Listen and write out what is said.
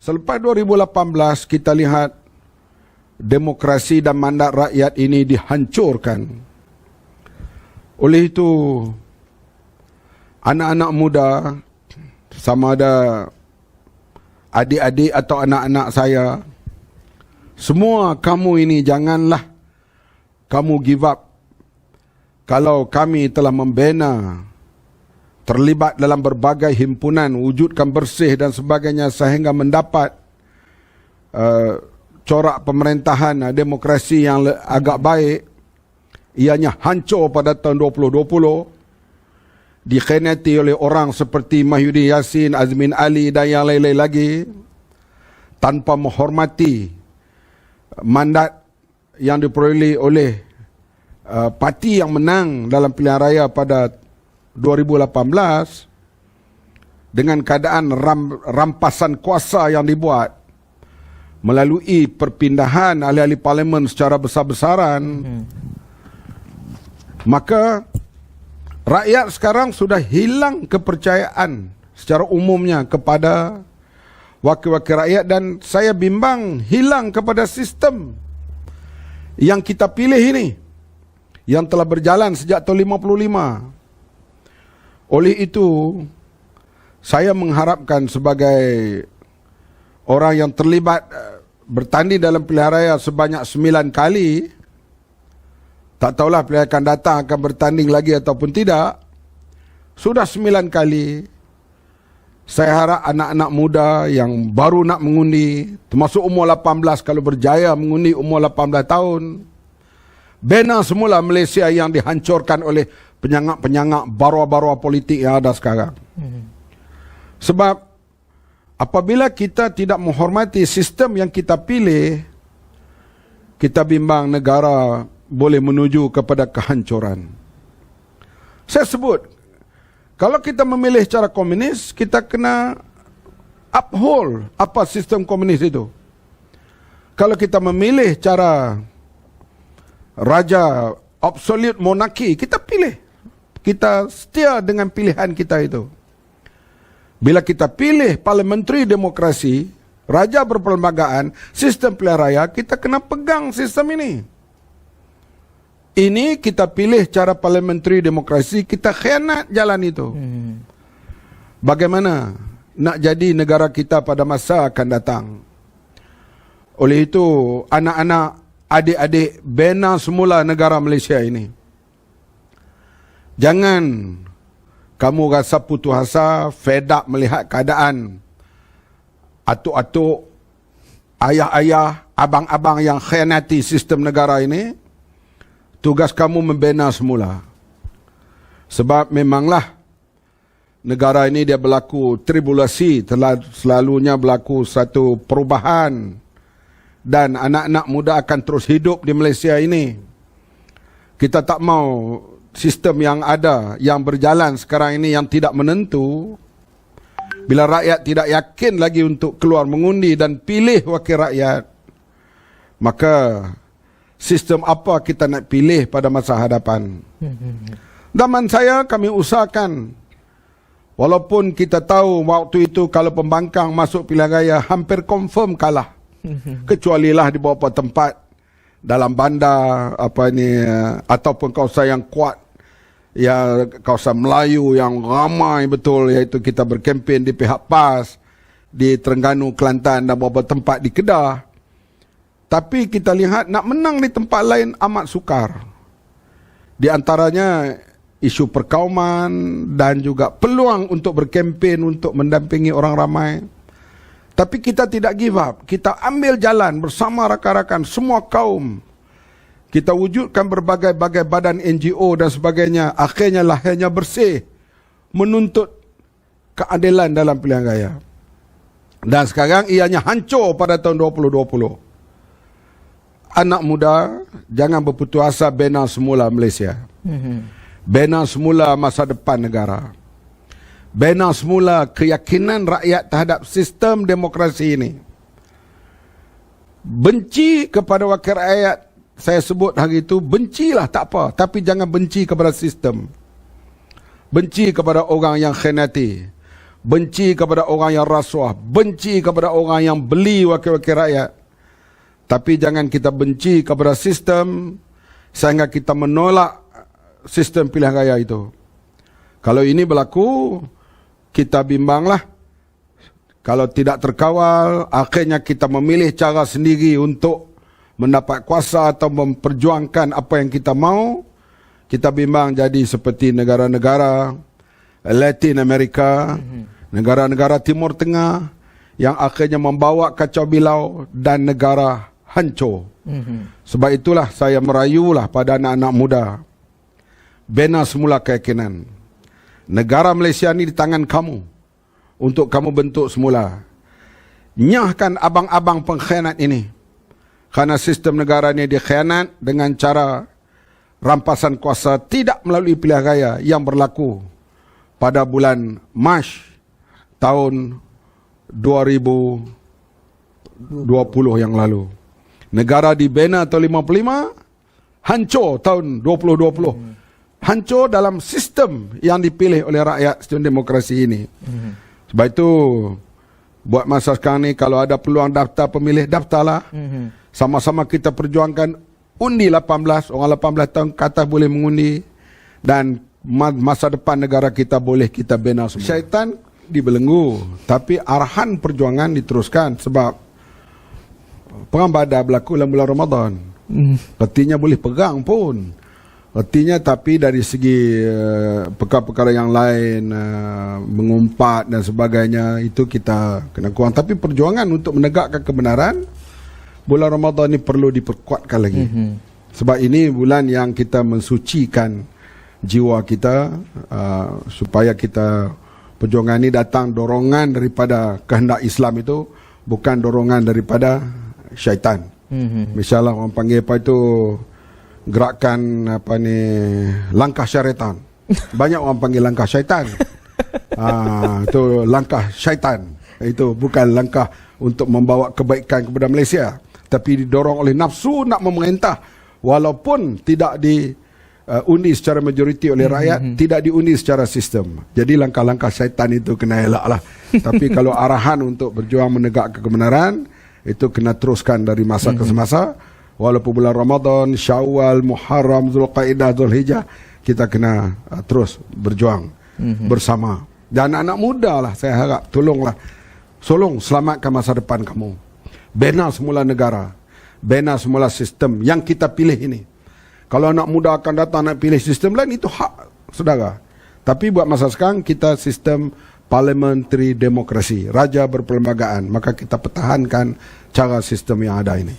Selepas 2018 kita lihat demokrasi dan mandat rakyat ini dihancurkan. Oleh itu, anak-anak muda, sama ada adik-adik atau anak-anak saya, semua kamu ini janganlah kamu give up. Kalau kami telah membina, terlibat dalam berbagai himpunan, wujudkan bersih dan sebagainya sehingga mendapat corak pemerintahan demokrasi yang agak baik, ianya hancur pada tahun 2020, dikhianati oleh orang seperti Mahyudin Yassin, Azmin Ali dan yang lain-lain lagi, tanpa menghormati mandat yang diperoleh oleh parti yang menang dalam pilihan raya pada 2018, dengan keadaan rampasan kuasa yang dibuat melalui perpindahan ahli-ahli parlimen secara besar-besaran, maka rakyat sekarang sudah hilang kepercayaan secara umumnya kepada wakil-wakil rakyat, dan saya bimbang hilang kepada sistem yang kita pilih ini, yang telah berjalan sejak tahun 55. Oleh itu, saya mengharapkan sebagai orang yang terlibat bertanding dalam pilihan raya sebanyak 9 kali, tak tahulah pilihan akan datang akan bertanding lagi ataupun tidak, sudah 9 kali, saya harap anak-anak muda yang baru nak mengundi, termasuk umur 18 kalau berjaya mengundi umur 18 tahun, bina semula Malaysia yang dihancurkan oleh penyangak-penyangak barua-barua politik yang ada sekarang. Sebab apabila kita tidak menghormati sistem yang kita pilih, kita bimbang negara boleh menuju kepada kehancuran. Saya sebut, kalau kita memilih cara komunis, kita kena uphold apa sistem komunis itu. Kalau kita memilih cara raja absolute monarki, kita pilih. Kita setia dengan pilihan kita itu. Bila kita pilih parliamentary demokrasi, raja berperlembagaan, sistem pilihan raya, kita kena pegang sistem ini. Ini kita pilih cara parliamentary demokrasi, kita khianat jalan itu. Bagaimana nak jadi negara kita pada masa akan datang? Oleh itu, anak-anak, adik-adik, bina semula negara Malaysia ini. Jangan kamu rasa putus asa, fed up melihat keadaan atuk-atuk, ayah-ayah, abang-abang yang khianati sistem negara ini. Tugas kamu membina semula. Sebab memanglah negara ini dia berlaku tribulasi, selalunya berlaku satu perubahan, dan anak-anak muda akan terus hidup di Malaysia ini. Kita tak mau sistem yang ada, yang berjalan sekarang ini yang tidak menentu. Bila rakyat tidak yakin lagi untuk keluar mengundi dan pilih wakil rakyat, maka sistem apa kita nak pilih pada masa hadapan? Zaman saya, kami usahakan, walaupun kita tahu waktu itu kalau pembangkang masuk pilihan raya hampir confirm kalah, kecualilah di beberapa tempat dalam bandar ataupun kawasan yang kuat, ya kawasan Melayu yang ramai betul, iaitu kita berkempen di pihak PAS, di Terengganu, Kelantan dan beberapa tempat di Kedah. Tapi kita lihat nak menang di tempat lain amat sukar. Di antaranya isu perkauman dan juga peluang untuk berkempen untuk mendampingi orang ramai. Tapi kita tidak give up. Kita ambil jalan bersama rakan-rakan semua kaum. Kita wujudkan berbagai-bagai badan NGO dan sebagainya. Akhirnya lahirnya bersih, menuntut keadilan dalam pilihan raya. Dan sekarang ianya hancur pada tahun 2020. Anak muda, jangan berputus asa, bina semula Malaysia. Bina semula masa depan negara. Bina semula keyakinan rakyat terhadap sistem demokrasi ini. Benci kepada wakil rakyat, saya sebut hari itu, bencilah tak apa, tapi jangan benci kepada sistem. Benci kepada orang yang khianati. benci kepada orang yang rasuah, benci kepada orang yang beli wakil-wakil rakyat. Tapi jangan kita benci kepada sistem sehingga kita menolak sistem pilihan raya itu. Kalau ini berlaku, kita bimbanglah. Kalau tidak terkawal, akhirnya kita memilih cara sendiri untuk mendapat kuasa atau memperjuangkan apa yang kita mau. Kita bimbang jadi seperti negara-negara Latin Amerika, negara-negara Timur Tengah yang akhirnya membawa kacau bilau dan negara hancur. Sebab itulah saya merayulah pada anak-anak muda. Bina semula keyakinan. Negara Malaysia ni di tangan kamu. Untuk kamu bentuk semula. Nyahkan abang-abang pengkhianat ini. Karena sistem negara ini dikhianat dengan cara rampasan kuasa tidak melalui pilihan raya yang berlaku pada bulan Mac tahun 2020 yang lalu. Negara dibina tahun 55, hancur tahun 2020. Hancur dalam sistem yang dipilih oleh rakyat, sistem demokrasi ini. Sebab itu, buat masa sekarang ni, kalau ada peluang daftar pemilih, daftarlah. Sama-sama kita perjuangkan undi 18, orang 18 tahun ke atas boleh mengundi. Dan masa depan negara kita boleh kita bina semua. Syaitan dibelenggu, tapi arahan perjuangan diteruskan. Sebab perang Badar berlaku dalam bulan Ramadan. Artinya boleh perang pun. Artinya tapi dari segi perkara-perkara yang lain, mengumpat dan sebagainya, itu kita kena kurang. Tapi perjuangan untuk menegakkan kebenaran, bulan Ramadan ini perlu diperkuatkan lagi. Sebab ini bulan yang kita mensucikan jiwa kita, supaya kita, perjuangan ini datang dorongan daripada kehendak Islam itu, bukan dorongan daripada syaitan. Misalnya orang panggil apa itu, gerakan apa ni, langkah syaitan. Banyak orang panggil langkah syaitan. Itu langkah syaitan. Itu bukan langkah untuk membawa kebaikan kepada Malaysia, tapi didorong oleh nafsu nak memerintah, walaupun tidak diundi secara majoriti oleh rakyat, tidak diundi secara sistem. Jadi langkah-langkah syaitan itu kena elak lah. Tapi kalau arahan untuk berjuang menegakkan kebenaran, itu kena teruskan dari masa ke semasa. Walaupun bulan Ramadan, Syawal, Muharram, Zulqaidah, Zulhijjah, kita kena terus berjuang bersama. Dan anak muda lah, saya harap, tolonglah, selamatkan masa depan kamu. Bina semula negara, bina semula sistem yang kita pilih ini. Kalau anak muda akan datang nak pilih sistem lain, itu hak saudara. Tapi buat masa sekarang, kita sistem parliamentary demokrasi, raja berperlembagaan. Maka kita pertahankan cara sistem yang ada ini.